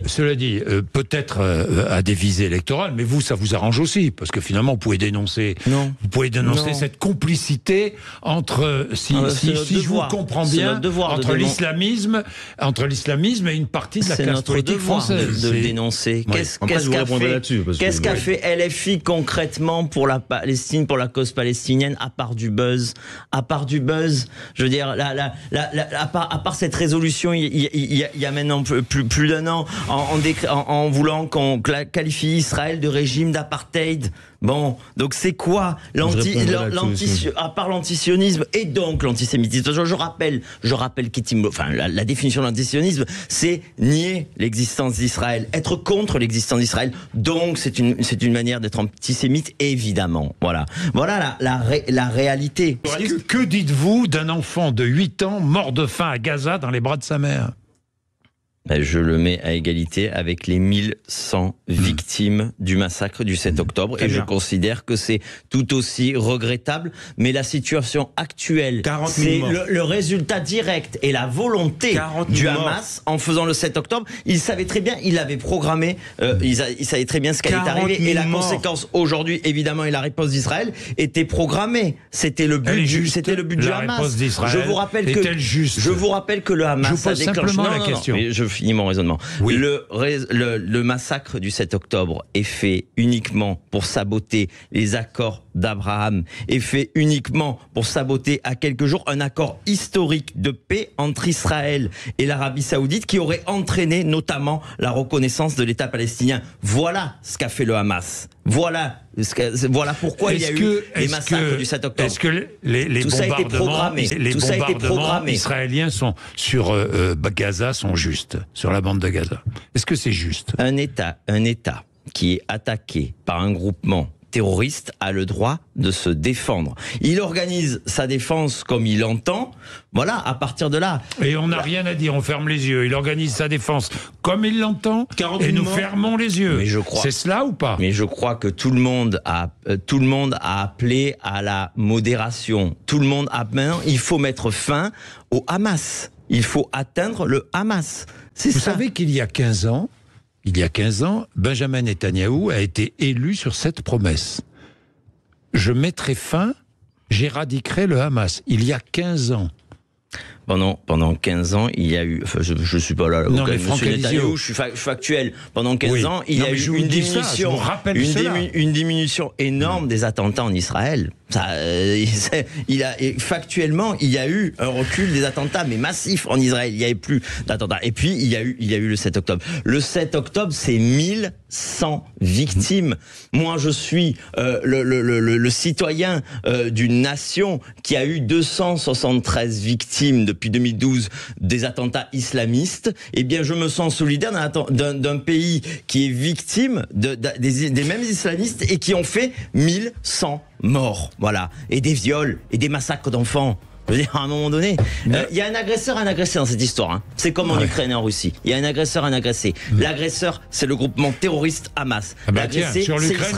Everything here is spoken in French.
cela dit, peut-être à des visées électorales, mais vous, ça vous arrange aussi, parce que finalement, vous pouvez dénoncer cette complicité entre, si je vous comprends bien, entre l'islamisme et une partie de la classe politique française. De le dénoncer. Qu'est-ce qu'a fait LFI concrètement pour la Palestine, pour la cause palestinienne, à part du buzz? Je veux dire, à part cette résolution, il y a maintenant plus d'un an, en voulant qu'on qualifie Israël de régime d'apartheid. Bon, donc c'est quoi à part l'antisionisme et donc l'antisémitisme? Je rappelle la définition de l'antisionisme, c'est nier l'existence d'Israël, être contre l'existence d'Israël. Donc c'est une manière d'être antisémite, évidemment. Voilà la réalité. Que dites-vous d'un enfant de 8 ans mort de faim à Gaza dans les bras de sa mère? Je le mets à égalité avec les 1100 victimes du massacre du 7 octobre. Et je considère que c'est tout aussi regrettable. Mais la situation actuelle, c'est le résultat direct et la volonté du Hamas en faisant le 7 octobre. Il savait très bien, il avait programmé, il savait très bien ce qui allait arriver. Et la conséquence aujourd'hui, évidemment, et la réponse d'Israël était programmée. C'était le but du Hamas. Je vous rappelle que le Hamas a déclenché... la question. Je finis mon raisonnement. Oui. Le massacre du 7 octobre est fait uniquement pour saboter les accords d'Abraham, est fait uniquement pour saboter à quelques jours un accord historique de paix entre Israël et l'Arabie Saoudite qui aurait entraîné notamment la reconnaissance de l'État palestinien. Voilà ce qu'a fait le Hamas. Voilà pourquoi il y a eu les massacres du 7 octobre. Est-ce que les bombardements israéliens sur Gaza sont justes, sur la bande de Gaza? Est-ce que c'est juste? Un État qui est attaqué par un groupement terroriste a le droit de se défendre. Il organise sa défense comme il l'entend. Voilà, à partir de là. Et on n'a rien à dire, on ferme les yeux. Il organise sa défense comme il l'entend et nous fermons les yeux. C'est cela ou pas? Mais je crois que tout le monde a appelé à la modération. Maintenant, il faut mettre fin au Hamas. Il faut atteindre le Hamas. Vous savez qu'il y a 15 ans, Benjamin Netanyahou a été élu sur cette promesse. Je mettrai fin, j'éradiquerai le Hamas. Il y a 15 ans. Pendant 15 ans, il y a eu... Enfin, je suis pas là, non, mais Monsieur Netanyahou, je suis factuel. Pendant 15 ans, il y a eu une diminution énorme des attentats en Israël. Factuellement, il y a eu un recul des attentats, mais massif en Israël. Il n'y avait plus d'attentats. Et puis, il y a eu le 7 octobre. Le 7 octobre, c'est 1100 victimes. Moi, je suis le citoyen d'une nation qui a eu 273 victimes depuis 2012 des attentats islamistes. Eh bien, je me sens solidaire d'un pays qui est victime des mêmes islamistes et qui ont fait 1100 morts. Voilà. Et des viols et des massacres d'enfants. Je veux dire, à un moment donné, il y a un agresseur, un agressé dans cette histoire. Hein. C'est comme en Ukraine et en Russie. Il y a un agresseur, un agressé. L'agresseur, c'est le groupement terroriste Hamas. L'agressé, c'est Israël.